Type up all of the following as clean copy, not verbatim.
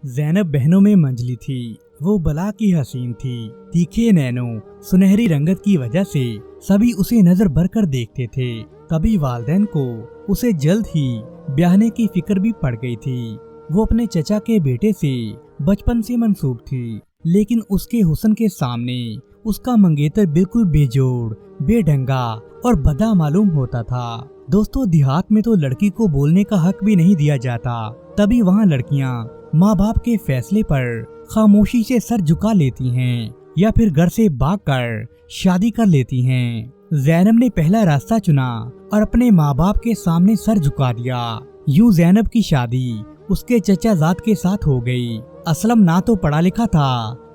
ज़ैनब बहनों में मंझली थी। वो बला की हसीन थी। तीखे नैनों, सुनहरी रंगत की वजह से सभी उसे नजर भर कर देखते थे। तभी वालिदैन को उसे जल्द ही ब्याहने की फिक्र भी पड़ गई थी। वो अपने चचा के बेटे से बचपन से मंसूब थी, लेकिन उसके हुस्न के सामने उसका मंगेतर बिल्कुल बेजोड़, बेढंगा और बदा मालूम होता था। दोस्तों, देहात में तो लड़की को बोलने का हक भी नहीं दिया जाता। तभी वहाँ लड़कियाँ माँ बाप के फैसले पर खामोशी से सर झुका लेती हैं या फिर घर से भागकर शादी कर लेती हैं। ज़ैनब ने पहला रास्ता चुना और अपने माँ बाप के सामने सर झुका दिया। यूं ज़ैनब की शादी उसके चचा ज़ाद के साथ हो गई। असलम ना तो पढ़ा लिखा था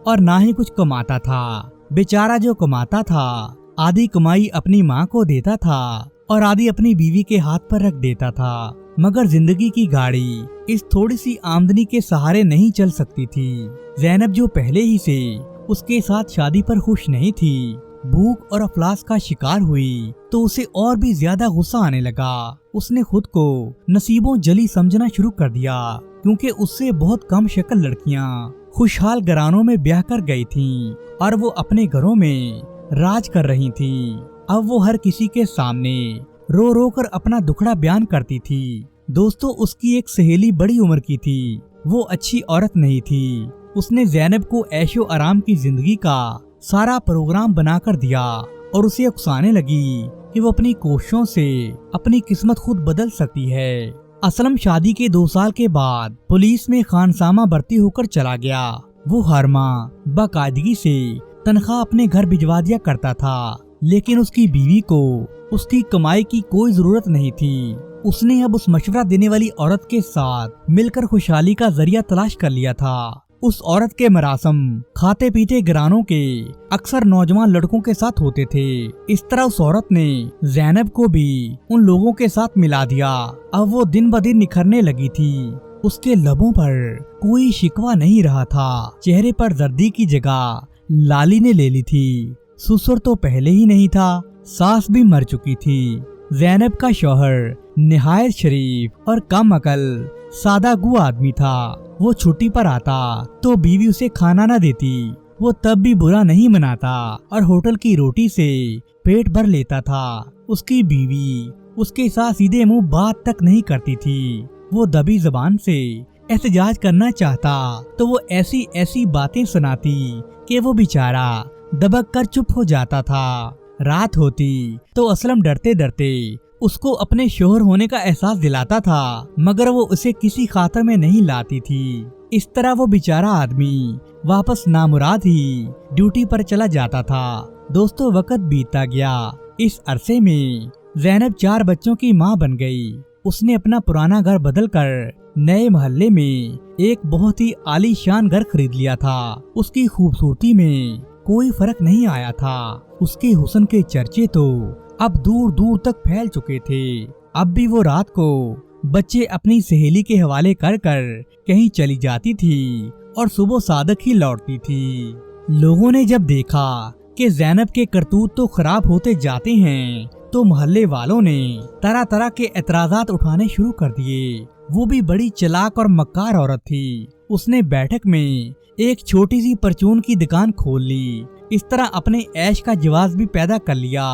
और ना ही कुछ कमाता था। बेचारा जो कमाता था, आधी कमाई अपनी माँ को देता था और आधी अपनी बीवी के हाथ पर रख देता था। मगर जिंदगी की गाड़ी इस थोड़ी सी आमदनी के सहारे नहीं चल सकती थी। ज़ैनब जो पहले ही से उसके साथ शादी पर खुश नहीं थी, भूख और अफलास का शिकार हुई तो उसे और भी ज्यादा गुस्सा आने लगा। उसने खुद को नसीबों जली समझना शुरू कर दिया, क्योंकि उससे बहुत कम शक्ल लड़कियां खुशहाल घरानों में ब्याह कर गई थीं और वो अपने घरों में राज कर रही थीं। अब वो हर किसी के सामने रो रो कर अपना दुखड़ा बयान करती थी। दोस्तों, उसकी एक सहेली बड़ी उम्र की थी। वो अच्छी औरत नहीं थी। उसने ज़ैनब को ऐशो आराम की जिंदगी का सारा प्रोग्राम बनाकर दिया और उसे उकसाने लगी कि वो अपनी कोशिशों से अपनी किस्मत खुद बदल सकती है। असलम शादी के 2 साल के बाद पुलिस में खानसामा भर्ती होकर चला गया। वो हर माह बाकायदगी से तनख्वाह अपने घर भिजवा दिया करता था, लेकिन उसकी बीवी को उसकी कमाई की कोई जरूरत नहीं थी। उसने अब उस मशवरा देने वाली औरत के साथ मिलकर खुशहाली का जरिया तलाश कर लिया था। उस औरत के मरासम खाते पीते घरानों के अक्सर नौजवान लड़कों के साथ होते थे। इस तरह उस औरत ने ज़ैनब को भी उन लोगों के साथ मिला दिया। अब वो दिन ब दिन निखरने लगी थी। उसके लबों पर कोई शिकवा नहीं रहा था। चेहरे पर जर्दी की जगह लाली ने ले ली थी। ससुर तो पहले ही नहीं था, सास भी मर चुकी थी। ज़ैनब का शौहर निहायत शरीफ और कम अकल सादा गु आदमी था। वो छुट्टी पर आता तो बीवी उसे खाना न देती। वो तब भी बुरा नहीं मनाता और होटल की रोटी से पेट भर लेता था। उसकी बीवी उसके साथ सीधे मुंह बात तक नहीं करती थी। वो दबी जबान से एहतजाज करना चाहता तो वो ऐसी ऐसी बातें सुनाती कि वो बेचारा दबक कर चुप हो जाता था। रात होती तो असलम डरते डरते उसको अपने शोहर होने का एहसास दिलाता था, मगर वो उसे किसी खातर में नहीं लाती थी। इस तरह वो बेचारा आदमी वापस नामुराद ही ड्यूटी पर चला जाता था। दोस्तों, वक्त बीतता गया। इस अरसे में ज़ैनब 4 बच्चों की माँ बन गई। उसने अपना पुराना घर बदलकर नए मोहल्ले में एक बहुत ही आलीशान घर खरीद लिया था। उसकी खूबसूरती में कोई फर्क नहीं आया था। उसके हुस्न के चर्चे तो अब दूर दूर तक फैल चुके थे। अब भी वो रात को बच्चे अपनी सहेली के हवाले कर कर कहीं चली जाती थी और सुबह सादक ही लौटती थी। लोगों ने जब देखा कि ज़ैनब के करतूत तो खराब होते जाते हैं, तो मोहल्ले वालों ने तरह तरह के एतराजात उठाने शुरू कर दिए। वो भी बड़ी चालाक और मक्कार औरत थी। उसने बैठक में एक छोटी सी परचून की दुकान खोल ली। इस तरह अपने ऐश का जवाब भी पैदा कर लिया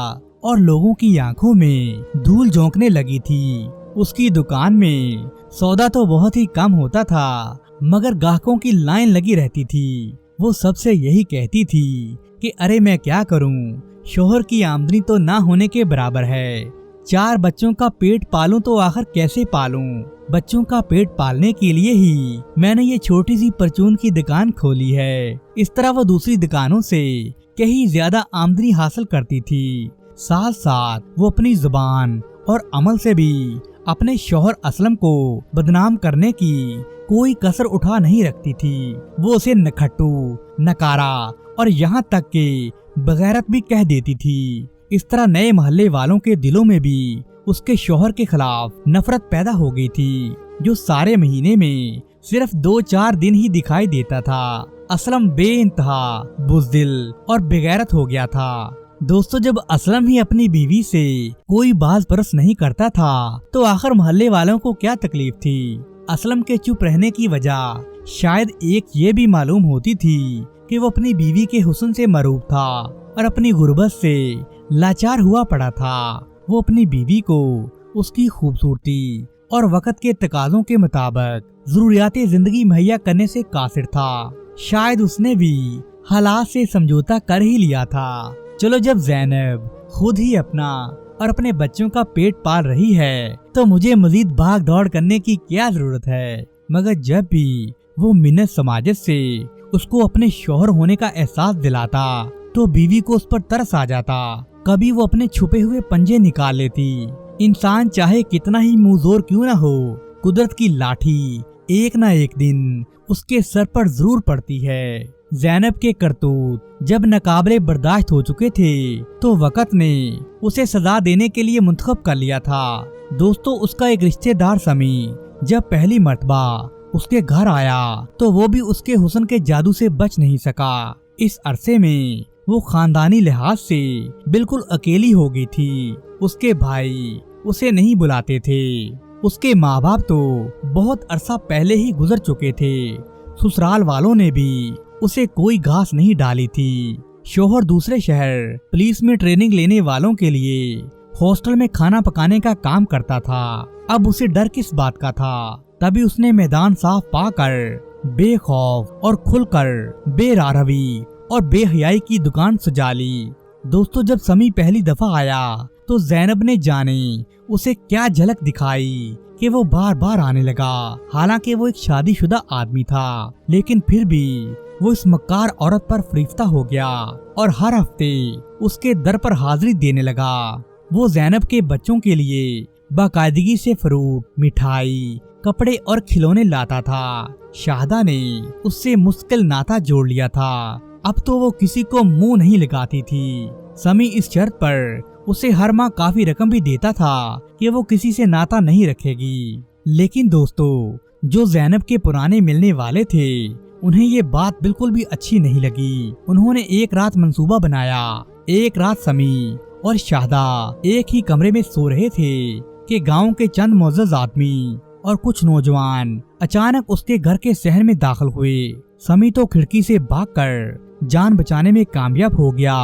और लोगों की आंखों में धूल झोंकने लगी थी। उसकी दुकान में सौदा तो बहुत ही कम होता था, मगर ग्राहकों की लाइन लगी रहती थी। वो सबसे यही कहती थी कि अरे मैं क्या करूं, शोहर की आमदनी तो ना होने के बराबर है। 4 बच्चों का पेट पालूं तो आखिर कैसे पालूं? बच्चों का पेट पालने के लिए ही मैंने ये छोटी सी परचून की दुकान खोली है। इस तरह वो दूसरी दुकानों से कहीं ज्यादा आमदनी हासिल करती थी। साथ साथ वो अपनी जुबान और अमल से भी अपने शौहर असलम को बदनाम करने की कोई कसर उठा नहीं रखती थी। वो उसे नखट्टू, नकारा और यहाँ तक के बगैरत भी कह देती थी। इस तरह नए मोहल्ले वालों के दिलों में भी उसके शौहर के खिलाफ नफरत पैदा हो गई थी, जो सारे महीने में सिर्फ 2-4 दिन ही दिखाई देता था। असलम बेइंतहा बुज़दिल और बेगैरत हो गया था। दोस्तों, जब असलम ही अपनी बीवी से कोई बाज परस नहीं करता था तो आखिर मोहल्ले वालों को क्या तकलीफ थी? असलम के चुप रहने की वजह शायद एक ये भी मालूम होती थी कि वो अपनी बीवी के हुस्न से मरूब था और अपनी गुर्बत से लाचार हुआ पड़ा था। वो अपनी बीवी को उसकी खूबसूरती और वक्त के तकाज़ों के मुताबिक जरूरियाते जिंदगी मुहैया करने से कासिर था। शायद उसने भी हालात से समझौता कर ही लिया था। चलो, जब ज़ैनब खुद ही अपना और अपने बच्चों का पेट पाल रही है तो मुझे मजीद भाग दौड़ करने की क्या जरूरत है। मगर जब भी वो मिन्नत समाजत से उसको अपने शौहर होने का एहसास दिलाता तो बीवी को उस पर तरस आ जाता। कभी वो अपने छुपे हुए पंजे निकाल लेती। इंसान चाहे कितना ही मुंहजोर क्यों ना हो, कुदरत की लाठी एक ना एक दिन उसके सर पर जरूर पड़ती है। ज़ैनब के करतूत जब नाकाबिले बर्दाश्त हो चुके थे तो वक्त ने उसे सजा देने के लिए मुंतखब कर लिया था। दोस्तों, उसका एक रिश्तेदार समी जब पहली मर्तबा उसके घर आया तो वो भी उसके हुस्न के जादू से बच नहीं सका। इस अरसे में वो खानदानी लिहाज से बिल्कुल अकेली हो गई थी। उसके भाई उसे नहीं बुलाते थे। उसके माँ बाप तो बहुत अरसा पहले ही गुजर चुके थे। ससुराल वालों ने भी उसे कोई घास नहीं डाली थी। शोहर दूसरे शहर पुलिस में ट्रेनिंग लेने वालों के लिए हॉस्टल में खाना पकाने का काम करता था। अब उसे डर किस बात का था। तभी उसने मैदान साफ पाकर बेखौफ और खुलकर बेरारवी और बेहयाई की दुकान सजा ली। दोस्तों, जब समी पहली दफा आया तो ज़ैनब ने जाने उसे क्या झलक दिखाई कि वो बार बार आने लगा। हालांकि वो एक शादीशुदा आदमी था, लेकिन फिर भी वो इस मक्कार औरत पर फरिश्ता हो गया और हर हफ्ते उसके दर पर हाजिरी देने लगा। वो ज़ैनब के बच्चों के लिए बाकायदगी से फ्रूट, मिठाई, कपड़े और खिलौने लाता था। शाहदा ने उससे मुश्किल नाता जोड़ लिया था। अब तो वो किसी को मुंह नहीं लगाती थी। समी इस शर्त पर उसे हर माह काफी रकम भी देता था कि वो किसी से नाता नहीं रखेगी। लेकिन दोस्तों, जो ज़ैनब के पुराने मिलने वाले थे उन्हें ये बात बिल्कुल भी अच्छी नहीं लगी। उन्होंने एक रात मंसूबा बनाया। एक रात समी और शाहदा एक ही कमरे में सो रहे थे कि गांव के चंद मोअज़्ज़ज़ आदमी और कुछ नौजवान अचानक उसके घर के सहन में दाखिल हुए। समी तो खिड़की से भागकर जान बचाने में कामयाब हो गया।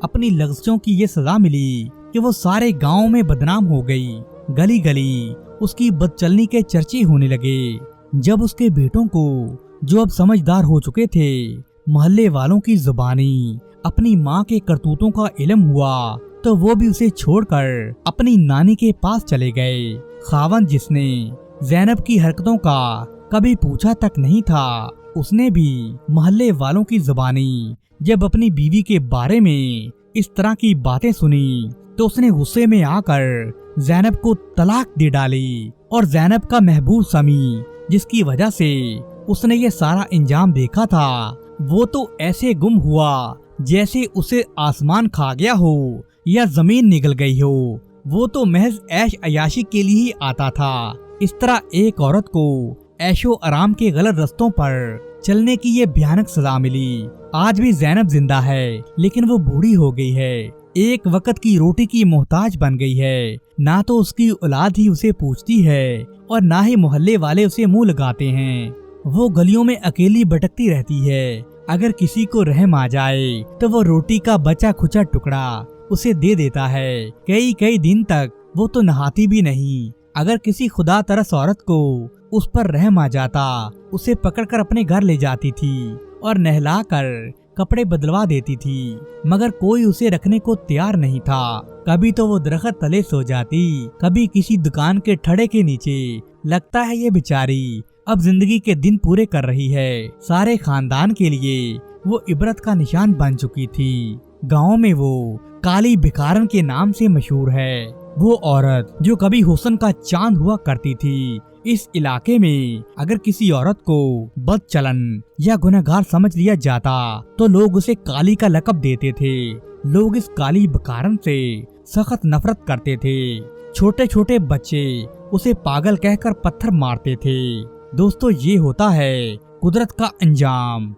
अपनी लफ्ज़ों की ये सजा मिली कि वो सारे गांव में बदनाम हो गई। गली गली उसकी बदचलनी के चर्चे होने लगे। जब उसके बेटों को, जो अब समझदार हो चुके थे, मोहल्ले वालों की जुबानी अपनी माँ के करतूतों का इल्म हुआ तो वो भी उसे छोड़कर अपनी नानी के पास चले गए। खावंद, जिसने ज़ैनब की हरकतों का कभी पूछा तक नहीं था, उसने भी मोहल्ले वालों की जुबानी जब अपनी बीवी के बारे में इस तरह की बातें सुनी तो उसने गुस्से में आकर ज़ैनब को तलाक दे डाली। और ज़ैनब का महबूब समी, जिसकी वजह से उसने ये सारा इंजाम देखा था, वो तो ऐसे गुम हुआ जैसे उसे आसमान खा गया हो या जमीन निगल गई हो। वो तो महज ऐश अयाशी के लिए ही आता था। इस तरह एक औरत को ऐशो आराम के गलत रास्तों पर चलने की ये भयानक सजा मिली। आज भी ज़ैनब जिंदा है, लेकिन वो बूढ़ी हो गई है। एक वक्त की रोटी की मोहताज बन गई है। ना तो उसकी औलाद ही उसे पूछती है और ना ही मोहल्ले वाले उसे मुंह लगाते हैं। वो गलियों में अकेली भटकती रहती है। अगर किसी को रहम आ जाए तो वो रोटी का बचा खुचा टुकड़ा उसे दे देता है। कई कई दिन तक वो तो नहाती भी नहीं। अगर किसी खुदा तरस औरत को उस पर रहम आ जाता, उसे पकड़कर अपने घर ले जाती थी और नहलाकर कपड़े बदलवा देती थी। मगर कोई उसे रखने को तैयार नहीं था। कभी तो वो दरख्त तले सो जाती, कभी किसी दुकान के ठड़े के नीचे। लगता है ये बेचारी अब जिंदगी के दिन पूरे कर रही है। सारे खानदान के लिए वो इबरत का निशान बन चुकी थी। गांव में वो काली भिखारन के नाम से मशहूर है। वो औरत जो कभी हुस्न का चांद हुआ करती थी। इस इलाके में अगर किसी औरत को बदचलन या गुनहगार समझ लिया जाता तो लोग उसे काली का लक़ब देते थे। लोग इस काली भिखारन से सख्त नफरत करते थे। छोटे छोटे बच्चे उसे पागल कहकर पत्थर मारते थे। दोस्तों, ये होता है कुदरत का अंजाम।